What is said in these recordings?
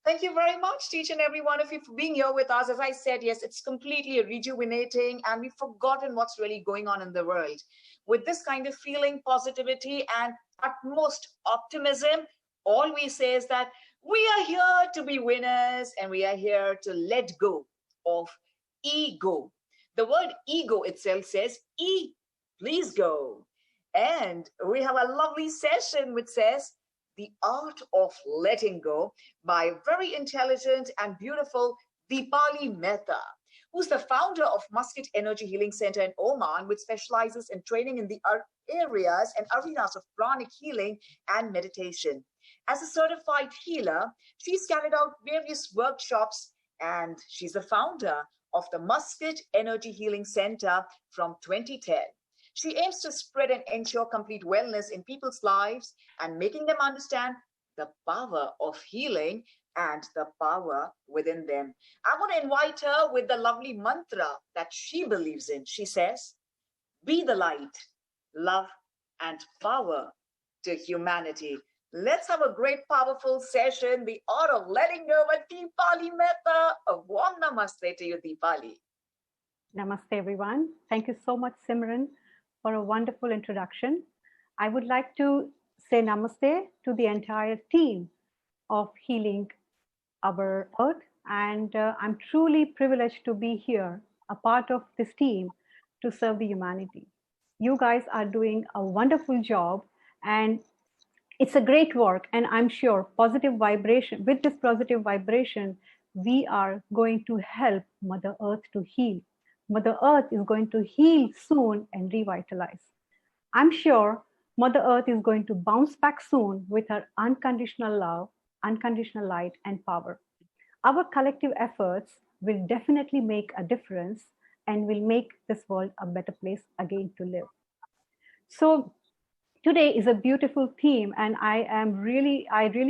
Thank you very much to each and every one of you for being here with us. As I said, yes, it's completely rejuvenating and we've forgotten what's really going on in the world. With this kind of feeling, positivity, and utmost optimism, all we say is that we are here to be winners and we are here to let go of ego. The word ego itself says, please go. And we have a lovely session which says, the Art of Letting Go by very intelligent and beautiful Dipali Mehta, who's the founder of Muscat Energy Healing Center in Oman, which specializes in training in the areas and arenas of pranic healing and meditation. As a certified healer, she's carried out various workshops and she's the founder of the Muscat Energy Healing Center from 2010. She aims to spread and ensure complete wellness in people's lives and making them understand the power of healing and the power within them. I want to invite her with the lovely mantra that she believes in. She says, be the light, love, and power to humanity. Let's have a great, powerful session, The Art of Letting Go with Dipali Mehta. A warm namaste to you, Dipali. Namaste, everyone. Thank you so much, Simran, for a wonderful introduction. I would like to say namaste to the entire team of Healing Our Earth. And I'm truly privileged to be here, a part of this team to serve the humanity. You guys are doing a wonderful job and it's a great work. And I'm sure positive vibration, with this positive vibration, we are going to help Mother Earth to heal. Mother Earth is going to heal soon and revitalize. I'm sure Mother Earth is going to bounce back soon with her unconditional love, unconditional light and power. Our collective efforts will definitely make a difference and will make this world a better place again to live. So today is a beautiful theme and I really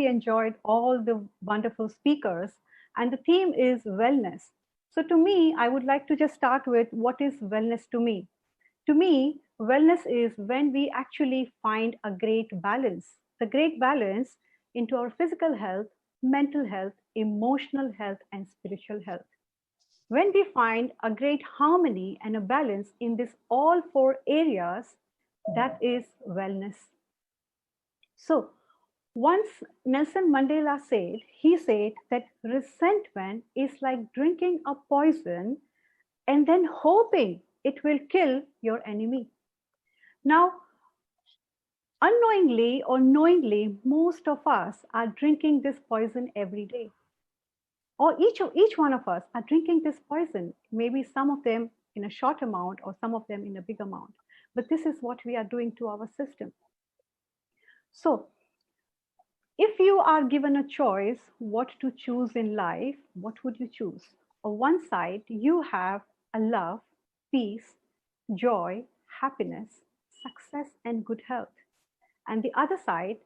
enjoyed all the wonderful speakers, and the theme is wellness. So to me, I would like to just start with what is wellness to me. To me, wellness is when we actually find a great balance, the great balance into our physical health, mental health, emotional health, and spiritual health. When we find a great harmony and a balance in these all four areas, that is wellness. So once Nelson Mandela he said that resentment is like drinking a poison and then hoping it will kill your enemy. Now, unknowingly or knowingly, most of us are drinking this poison every day. Or each one of us are drinking this poison, maybe some of them in a short amount or some of them in a big amount. But this is what we are doing to our system. So, if you are given a choice what to choose in life, what would you choose? On one side, you have a love, peace, joy, happiness, success, and good health. And the other side,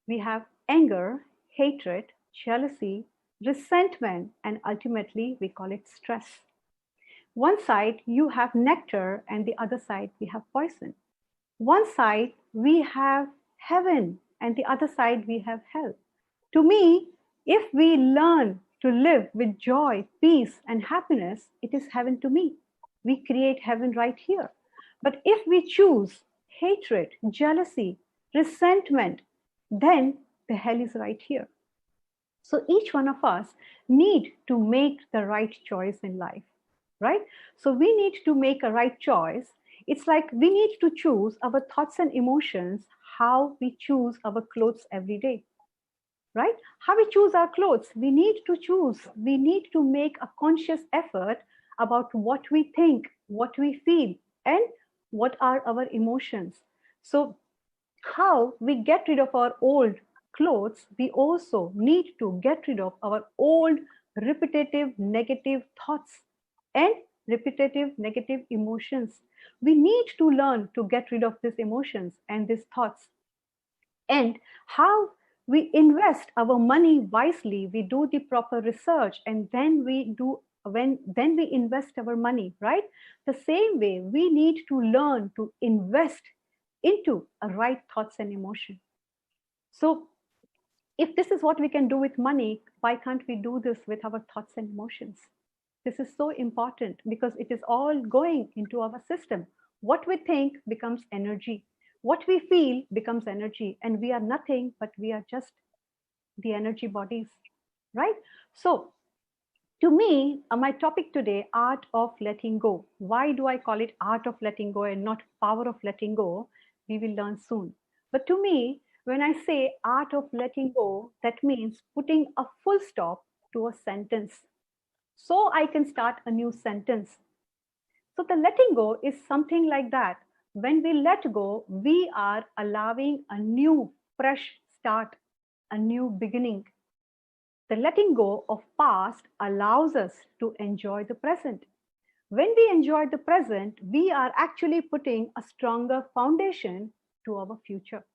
we have anger, hatred, jealousy, resentment, and ultimately we call it stress. One side, you have nectar, and the other side, we have poison. One side, we have heaven, and the other side we have hell. To me, if we learn to live with joy, peace, and happiness, it is heaven to me. We create heaven right here. But if we choose hatred, jealousy, resentment, then the hell is right here. So each one of us need to make the right choice in life, right? So we need to make a right choice. It's like we need to choose our thoughts and emotions, how we choose our clothes every day, right? How we choose our clothes, we need to choose. We need to make a conscious effort about what we think, what we feel, and what are our emotions. So how we get rid of our old clothes, we also need to get rid of our old repetitive negative thoughts and repetitive negative emotions. We need to learn to get rid of these emotions and these thoughts. And how we invest our money wisely, we do the proper research, and then we invest our money, right? The same way we need to learn to invest into a right thoughts and emotion. So If this is what we can do with money, why can't we do this with our thoughts and emotions? This is so important because it is all going into our system. What we think becomes energy. What we feel becomes energy. And we are nothing, but we are just the energy bodies, right? So, to me, my topic today, art of letting go. Why do I call it art of letting go and not power of letting go? We will learn soon. But to me, when I say art of letting go, that means putting a full stop to a sentence so I can start a new sentence. So the letting go is something like that. When we let go, we are allowing a new, fresh start, a new beginning. The letting go of past allows us to enjoy the present. When we enjoy the present, we are actually putting a stronger foundation to our future.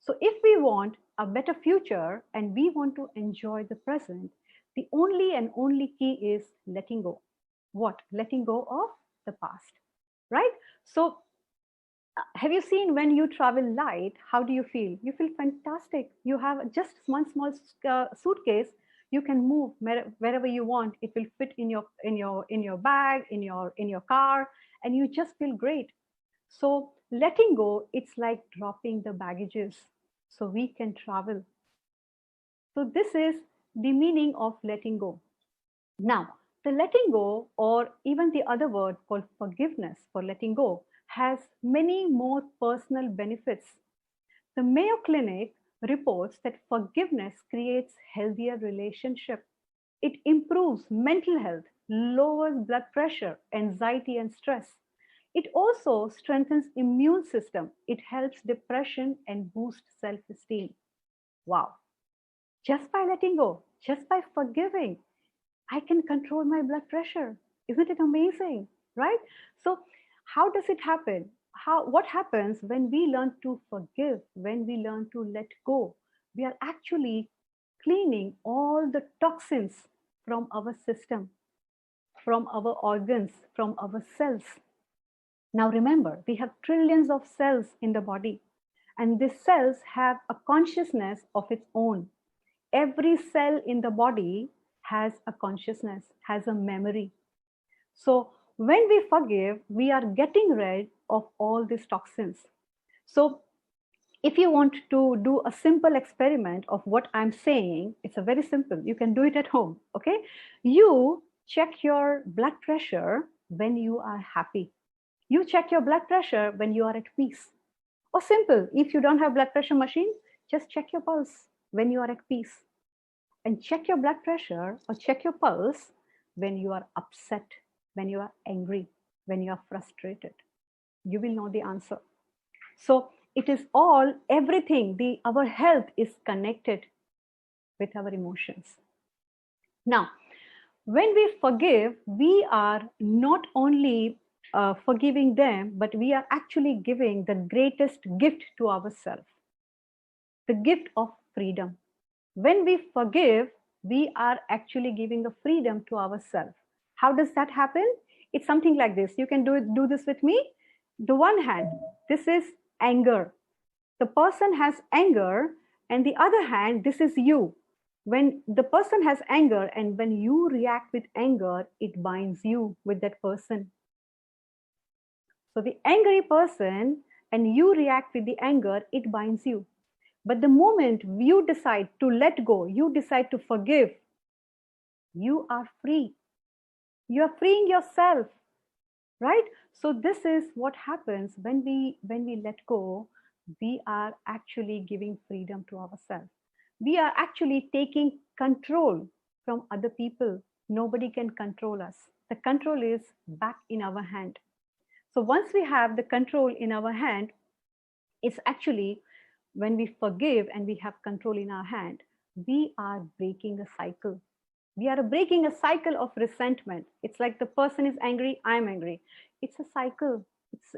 So if we want a better future and we want to enjoy the present, the only and only key is letting go. What? Letting go of the past, right? So have you seen when you travel light, how do you feel? You feel fantastic. You have just one small suitcase. You can move wherever you want. It will fit in your bag, in your car, and you just feel great. So letting go, it's like dropping the baggages so we can travel. So this is the meaning of letting go. Now, the letting go, or even the other word called forgiveness for letting go, has many more personal benefits. The Mayo Clinic reports that forgiveness creates healthier relationships. It improves mental health, lowers blood pressure, anxiety, and stress. It also strengthens immune system. It helps depression and boosts self-esteem. Wow. Just by letting go, just by forgiving, I can control my blood pressure. Isn't it amazing? Right? So, how does it happen? What happens when we learn to forgive, when we learn to let go? We are actually cleaning all the toxins from our system, from our organs, from our cells. Now, remember, we have trillions of cells in the body, and these cells have a consciousness of its own. Every cell in the body has a consciousness, has a memory. So when we forgive, we are getting rid of all these toxins. So if you want to do a simple experiment of what I'm saying, it's a very simple. You can do it at home, okay? You check your blood pressure when you are happy. You check your blood pressure when you are at peace. Or simple, if you don't have blood pressure machine, just check your pulse when you are at peace. And check your blood pressure or check your pulse when you are upset, when you are angry, when you are frustrated. You will know the answer. So it is all, everything, our health is connected with our emotions. Now, when we forgive, we are not only forgiving them, but we are actually giving the greatest gift to ourselves, the gift of freedom. When we forgive, we are actually giving a freedom to ourselves. How does that happen? It's something like this. You can do this with me. The one hand, this is anger. The person has anger, and the other hand, this is you. When the person has anger and when you react with anger, it binds you with that person. So the angry person and you react with the anger, it binds you. But the moment you decide to let go, you decide to forgive, you are free. You are freeing yourself, right? So this is what happens when we let go. We are actually giving freedom to ourselves. We are actually taking control from other people. Nobody can control us. The control is back in our hand. So once we have the control in our hand, it's actually when we forgive and we have control in our hand, we are breaking a cycle. We are breaking a cycle of resentment. It's like the person is angry, I'm angry. It's a cycle.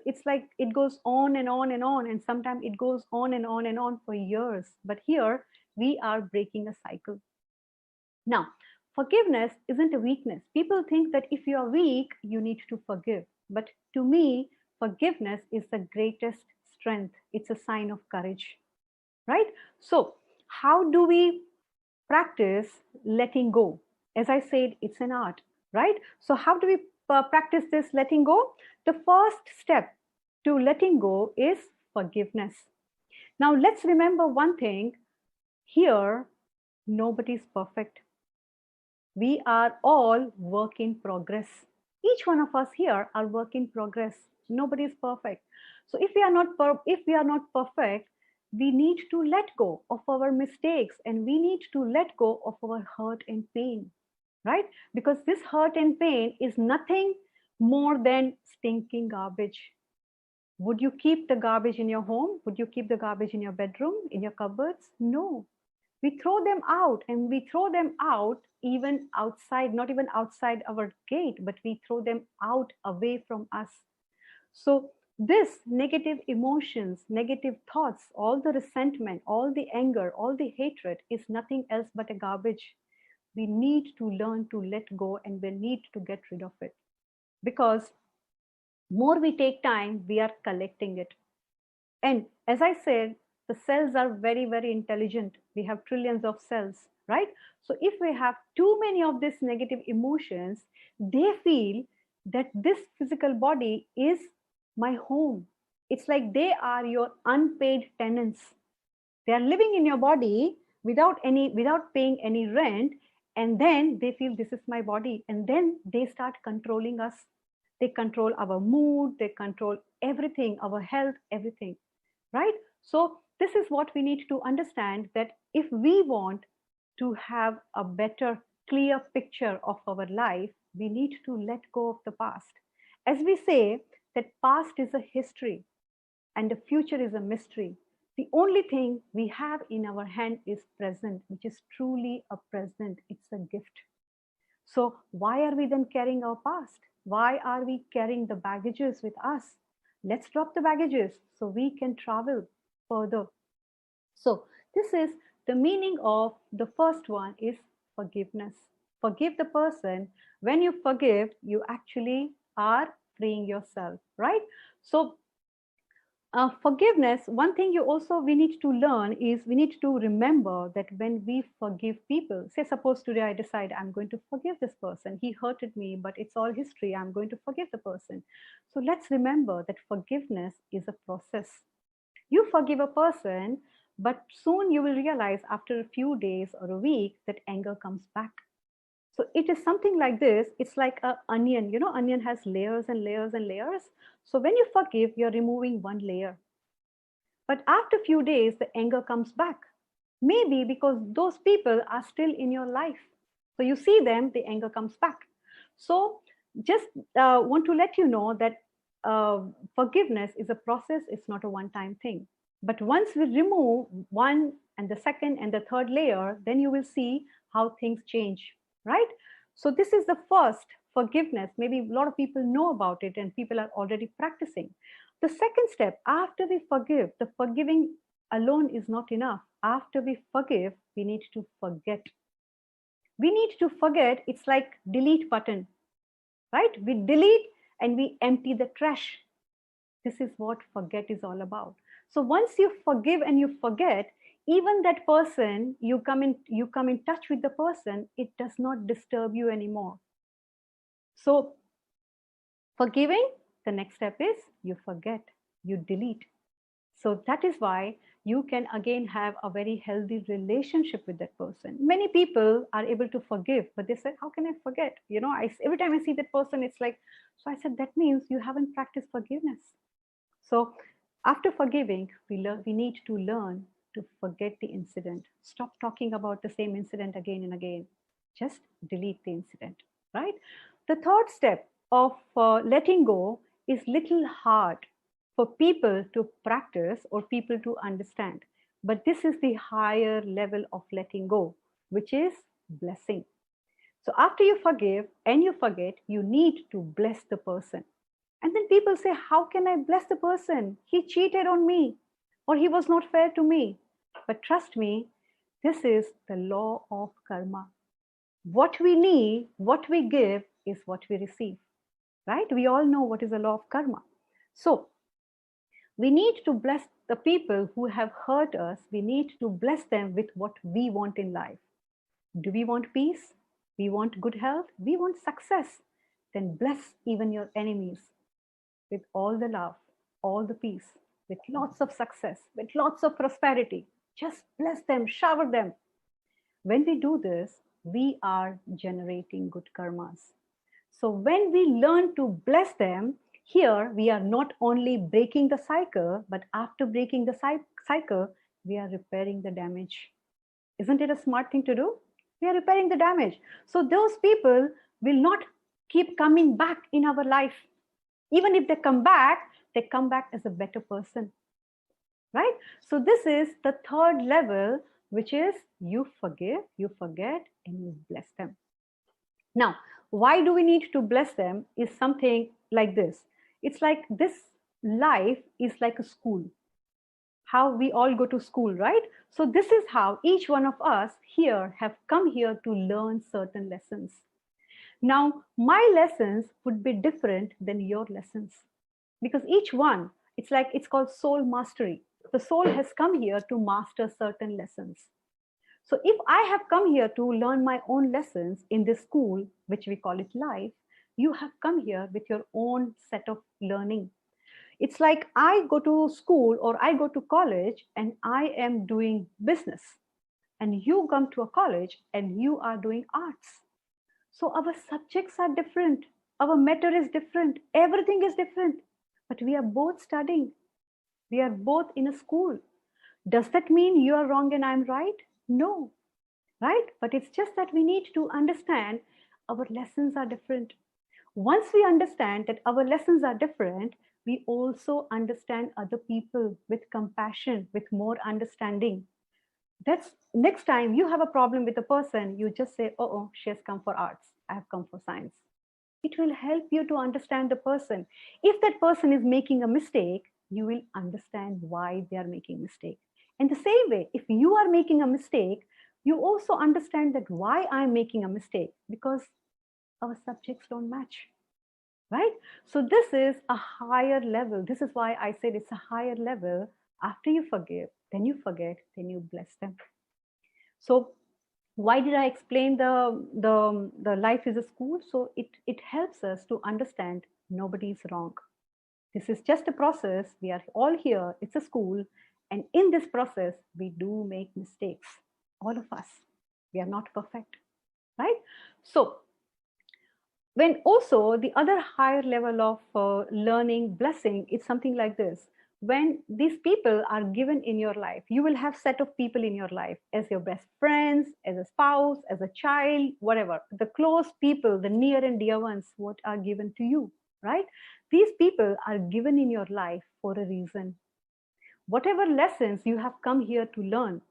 It's like it goes on and on and on, and sometimes it goes on and on and on for years. But here we are breaking a cycle. Now, forgiveness isn't a weakness. People think that if you are weak, you need to forgive. But to me, forgiveness is the greatest strength. It's a sign of courage, right? So how do we practice letting go? As I said, it's an art, right? So how do we practice this letting go? The first step to letting go is forgiveness. Now let's remember one thing here: nobody's perfect. We are all work in progress. Each one of us here are work in progress. Nobody is perfect. So if we are not perfect, we need to let go of our mistakes, and we need to let go of our hurt and pain, right? Because this hurt and pain is nothing more than stinking garbage. Would you keep the garbage in your home? Would you keep the garbage in your bedroom, in your cupboards? No. We throw them out, and we throw them out even outside, not even outside our gate, but we throw them out away from us. So this negative emotions, negative thoughts, all the resentment, all the anger, all the hatred is nothing else but a garbage. We need to learn to let go, and we need to get rid of it. Because more we take time, we are collecting it. And as I said, the cells are very, very intelligent. We have trillions of cells, right? So if we have too many of these negative emotions, they feel that this physical body is my home. It's like they are your unpaid tenants. They are living in your body without paying any rent, and then they feel this is my body, and then they start controlling us. They control our mood, they control everything, our health, everything, right? So this is what we need to understand, that if we want to have a better, clear picture of our life, we need to let go of the past. As we say, that past is a history and the future is a mystery. The only thing we have in our hand is present, which is truly a present. It's a gift. So why are we then carrying our past? Why are we carrying the baggages with us? Let's drop the baggages so we can travel further. So this is the meaning of the first one, is forgiveness. Forgive the person. When you forgive, you actually are freeing yourself, right? So forgiveness, one thing we need to learn is, we need to remember that when we forgive people, say suppose today I decide I'm going to forgive this person, he hurted me, but it's all history, I'm going to forgive the person. So let's remember that forgiveness is a process. You forgive a person, but soon you will realize after a few days or a week that anger comes back. So it is something like this. It's like an onion. You know, onion has layers and layers and layers. So when you forgive, you're removing one layer. But after a few days, the anger comes back. Maybe because those people are still in your life. So you see them, the anger comes back. So just want to let you know that forgiveness is a process. It's not a one-time thing. But once we remove one and the second and the third layer, then you will see how things change, right? So this is the first, forgiveness. Maybe a lot of people know about it and people are already practicing. The second step, after we forgive, the forgiving alone is not enough. After we forgive, we need to forget. We need to forget. It's like delete button, right? We delete and we empty the trash. This is what forget is all about. So once you forgive and you forget, even that person, you come in touch with the person, it does not disturb you anymore. So forgiving, the next step is you forget, you delete. So that is why you can again have a very healthy relationship with that person. Many people are able to forgive, but they said, how can I forget? You know, every time I see that person, it's like, so I said, that means you haven't practiced forgiveness. So after forgiving, we need to learn to forget the incident. Stop talking about the same incident again and again. Just delete the incident, right? The third step of letting go is little hard for people to practice or people to understand. But this is the higher level of letting go, which is blessing. So after you forgive and you forget, you need to bless the person. And then people say, how can I bless the person? He cheated on me, or he was not fair to me. But trust me, this is the law of karma. What we need, what we give is what we receive, right? We all know what is the law of karma. So We need to bless the people who have hurt us. We need to bless them with what we want in life. Do we want peace? We want good health? We want success? Then bless even your enemies with all the love, all the peace, with lots of success, with lots of prosperity. Just bless them, shower them. When we do this, we are generating good karmas. So when we learn to bless them, here we are not only breaking the cycle, but after breaking the cycle, we are repairing the damage. Isn't it a smart thing to do? We are repairing the damage. So those people will not keep coming back in our life. Even if they come back as a better person. Right? So this is the third level, which is you forgive, you forget, and you bless them. Now, why do we need to bless them is something like this. It's like this life is like a school. How we all go to school, right? So this is how each one of us here have come here to learn certain lessons. Now, my lessons would be different than your lessons because each one, it's called soul mastery. The soul has come here to master certain lessons. So if I have come here to learn my own lessons in this school, which we call it life, you have come here with your own set of learning. It's like I go to school or I go to college and I am doing business, and you come to a college and you are doing arts. So our subjects are different, our matter is different, everything is different, but we are both studying. We are both in a school. Does that mean you are wrong and I'm right? No, right? But it's just that we need to understand our lessons are different. Once we understand that our lessons are different, we also understand other people with compassion, with more understanding. That's next time you have a problem with a person, you just say, oh, she has come for arts, I have come for science. It will help you to understand the person. If that person is making a mistake, you will understand why they are making a mistake. In the same way, if you are making a mistake, you also understand that why I'm making a mistake, because our subjects don't match, right? So this is a higher level. This is why I said it's a higher level. After you forgive, then you forget, then you bless them. So why did I explain the life is a school? So it helps us to understand nobody is wrong. This is just a process. We are all here. It's a school. And in this process, we do make mistakes. All of us. We are not perfect, right? So when also the other higher level of learning, blessing, is something like this. When these people are given in your life, you will have set of people in your life as your best friends, as a spouse, as a child, whatever. The close people, the near and dear ones, what are given to you, right? These people are given in your life for a reason. Whatever lessons you have come here to learn,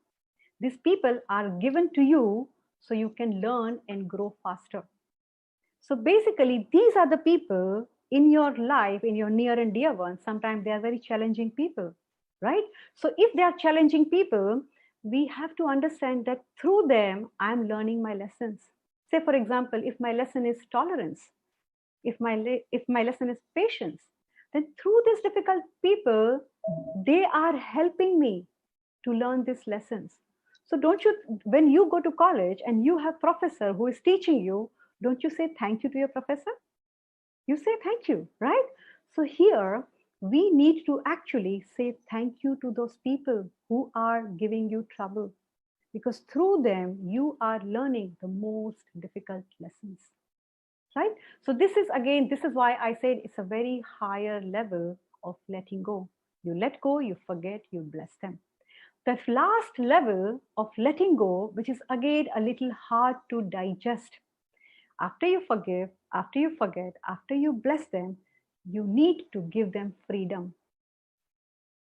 these people are given to you so you can learn and grow faster. So basically, these are the people in your life, in your near and dear ones. Sometimes they are very challenging people, right? So if they are challenging people, we have to understand that through them, I'm learning my lessons. Say, for example, if my lesson is tolerance, if my lesson is patience, then through these difficult people, they are helping me to learn these lessons. So don't you, when you go to college and you have professor who is teaching you, don't you say thank you to your professor? You say thank you, right? So here we need to actually say thank you to those people who are giving you trouble, because through them you are learning the most difficult lessons, right? So this is why I said it's a very higher level of letting go. You let go, you forget, you bless them. The last level of letting go, which is again a little hard to digest. After you forgive, after you forget, after you bless them, you need to give them freedom.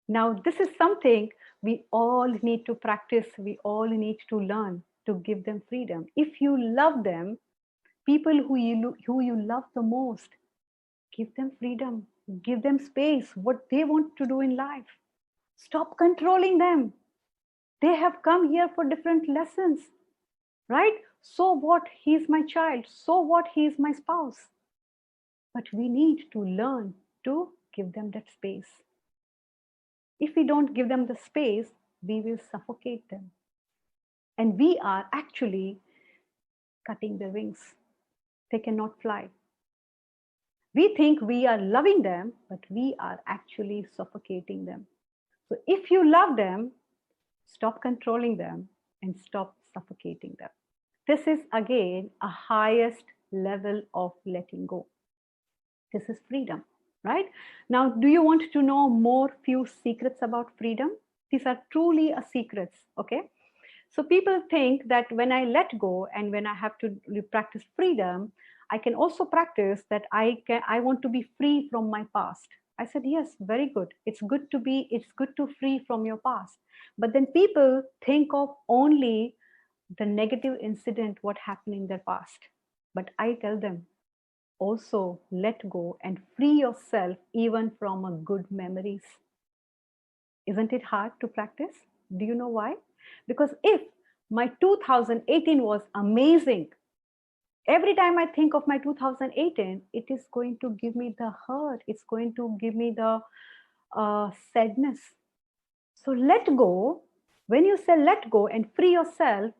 Now, this is something we all need to practice. We all need to learn to give them freedom. If you love them, people who you love the most, give them freedom, give them space, what they want to do in life. Stop controlling them. They have come here for different lessons, right? So what? He's my child. So what? He is my spouse. But we need to learn to give them that space. If we don't give them the space, we will suffocate them. And we are actually cutting their wings. They cannot fly. We think we are loving them, but we are actually suffocating them. So if you love them, stop controlling them and stop suffocating them. This is again a highest level of letting go. This is freedom, right? Now, do you want to know more few secrets about freedom? These are truly a secrets, okay? So people think that when I let go and when I have to practice freedom, I can also practice that I want to be free from my past. I said, yes, very good. It's good to free from your past. But then people think of only the negative incident, what happened in their past. But I tell them, also let go and free yourself even from a good memories. Isn't it hard to practice? Do you know why? Because if my 2018 was amazing, every time I think of my 2018, it is going to give me the hurt. It's going to give me the sadness. So let go. When you say let go and free yourself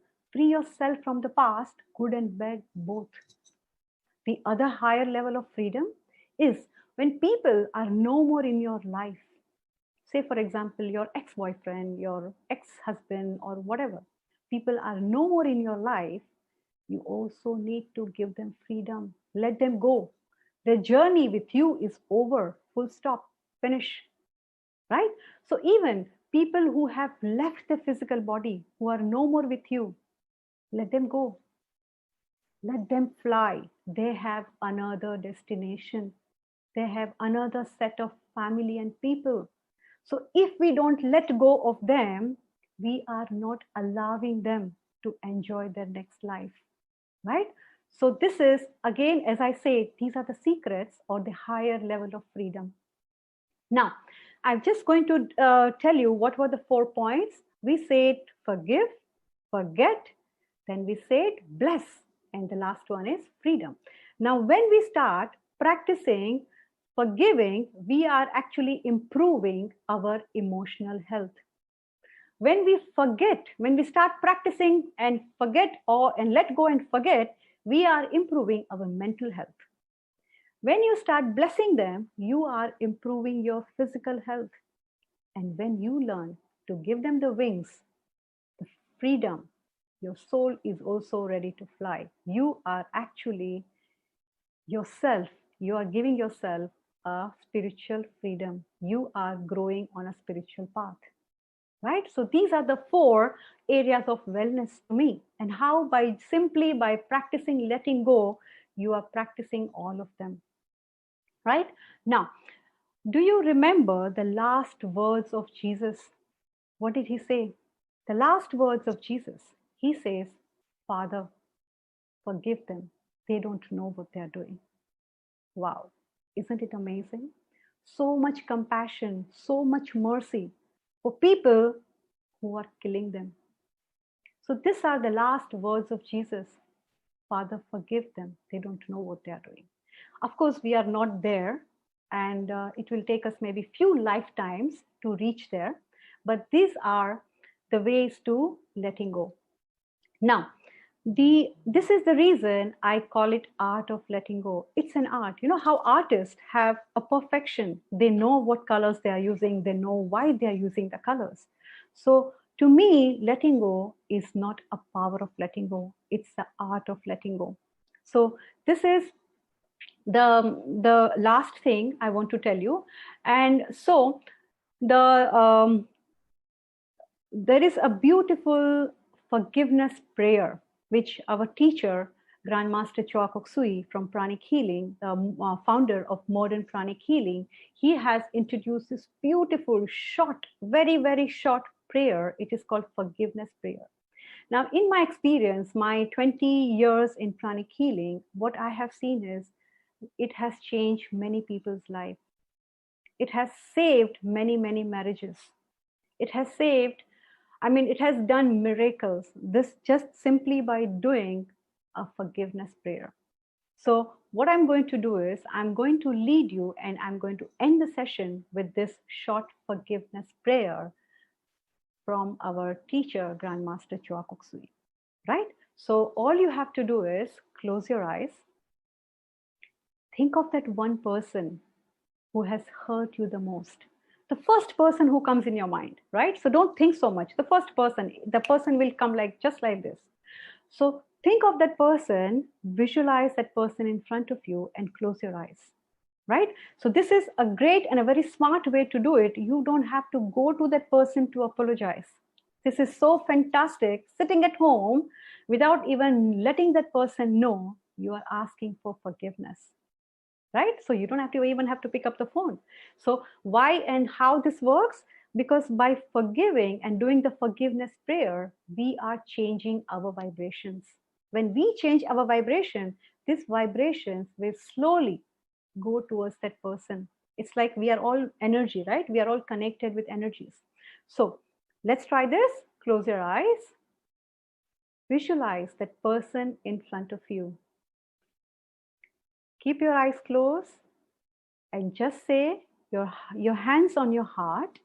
from the past, good and bad both. The other higher level of freedom is when people are no more in your life. Say, for example, your ex-boyfriend, your ex-husband, or whatever. People are no more in your life. You also need to give them freedom. Let them go. Their journey with you is over. Full stop. Finish. Right? So even people who have left the physical body, who are no more with you, let them go. Let them fly. They have another destination. They have another set of family and people. So if we don't let go of them, we are not allowing them to enjoy their next life, right? So this is, again, as I say, these are the secrets or the higher level of freedom. Now, I'm just going to tell you what were the 4 points. We said forgive, forget, then we said bless, and the last one is freedom. Now, when we start practicing forgiving, we are actually improving our emotional health. When we forget, when we start practicing and forget and let go and forget, we are improving our mental health. When you start blessing them, you are improving your physical health. And when you learn to give them the wings, the freedom, your soul is also ready to fly. You are actually yourself, you are giving yourself a spiritual freedom. You are growing on a spiritual path, right? So these are the 4 areas of wellness to me, and how simply by practicing letting go, you are practicing all of them, right? Now, do you remember the last words of Jesus? What did he say? The last words of Jesus, he says, Father, forgive them. They don't know what they're doing. Wow, isn't it amazing? So much compassion, so much mercy for people who are killing them. So these are the last words of Jesus. Father, forgive them. They don't know what they are doing. Of course, we are not there, and it will take us maybe few lifetimes to reach there. But these are the ways to letting go. Now, this is the reason I call it art of letting go. It's an art. You know how artists have a perfection. They know what colors they are using. They know why they are using the colors. So to me, letting go is not a power of letting go. It's the art of letting go. So this is the last thing I want to tell you. And so there is a beautiful forgiveness prayer which our teacher, Grandmaster Choa Kok Sui from Pranic Healing, the founder of modern Pranic Healing, he has introduced this beautiful, short, very, very short prayer. It is called forgiveness prayer. Now, in my experience, my 20 years in Pranic Healing, what I have seen is it has changed many people's lives. It has saved many, many marriages. It has it has done miracles. This just simply by doing a forgiveness prayer. So what I'm going to do is I'm going to lead you, and I'm going to end the session with this short forgiveness prayer from our teacher, Grandmaster Chua Kok Sui, right? So all you have to do is close your eyes. Think of that one person who has hurt you the most. The first person who comes in your mind, right? So don't think so much. The person will come like just like this. So think of that person, visualize that person in front of you, and close your eyes, right? So this is a great and a very smart way to do it. You don't have to go to that person to apologize. This is so fantastic. Sitting at home without even letting that person know, you are asking for forgiveness, right? So you don't have to even have to pick up the phone. So why and how this works? Because by forgiving and doing the forgiveness prayer, we are changing our vibrations. When we change our vibration, these vibrations will slowly go towards that person. It's like we are all energy, right? We are all connected with energies. So let's try this. Close your eyes. Visualize that person in front of you. Keep your eyes closed and just say your hands on your heart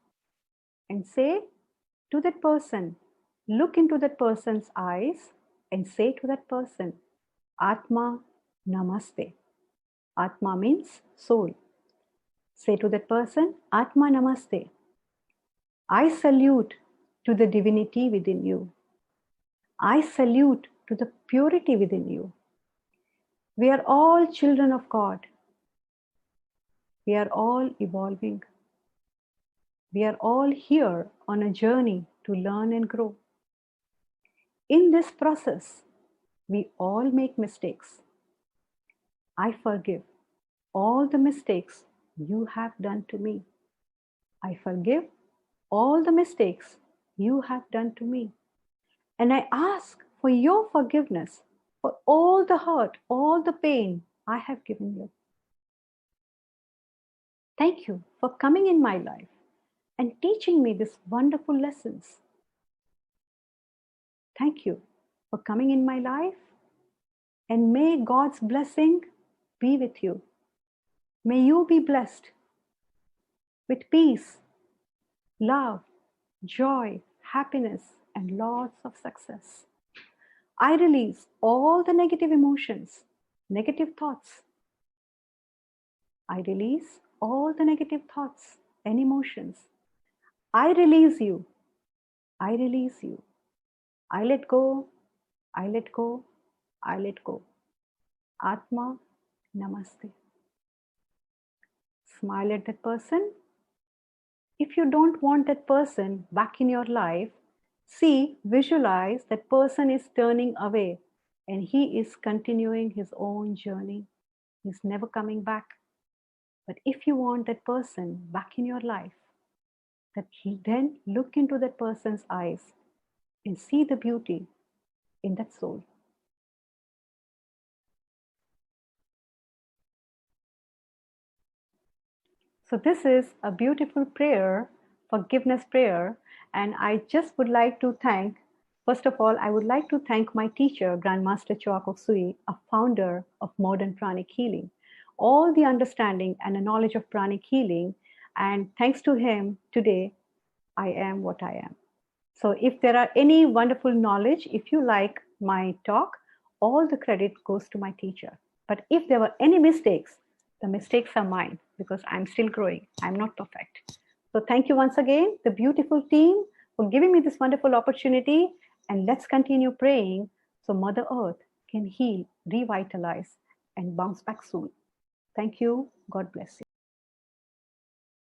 and say to that person, look into that person's eyes and say to that person, Atma Namaste. Atma means soul. Say to that person, Atma Namaste. I salute to the divinity within you. I salute to the purity within you. We are all children of God. We are all evolving. We are all here on a journey to learn and grow. In this process, we all make mistakes. I forgive all the mistakes you have done to me. I forgive all the mistakes you have done to me. And I ask for your forgiveness for all the hurt, all the pain I have given you. Thank you for coming in my life and teaching me these wonderful lessons. Thank you for coming in my life, and may God's blessing be with you. May you be blessed with peace, love, joy, happiness, and lots of success. I release all the negative emotions, negative thoughts. I release all the negative thoughts and emotions. I release you. I release you. I let go. I let go. I let go. Atma Namaste. Smile at that person. If you don't want that person back in your life, visualize that person is turning away and he is continuing his own journey. He's never coming back. But if you want that person back in your life, then look into that person's eyes and see the beauty in that soul. So this is a beautiful prayer, forgiveness prayer. And I just would like to thank, first of all, I would like to thank my teacher, Grandmaster Chua Kok Sui, a founder of modern pranic healing. All the understanding and the knowledge of pranic healing. And thanks to him, today, I am what I am. So if there are any wonderful knowledge, if you like my talk, all the credit goes to my teacher. But if there were any mistakes, the mistakes are mine because I'm still growing. I'm not perfect. So thank you once again, the beautiful team, for giving me this wonderful opportunity. And let's continue praying so Mother Earth can heal, revitalize, and bounce back soon. Thank you. God bless you.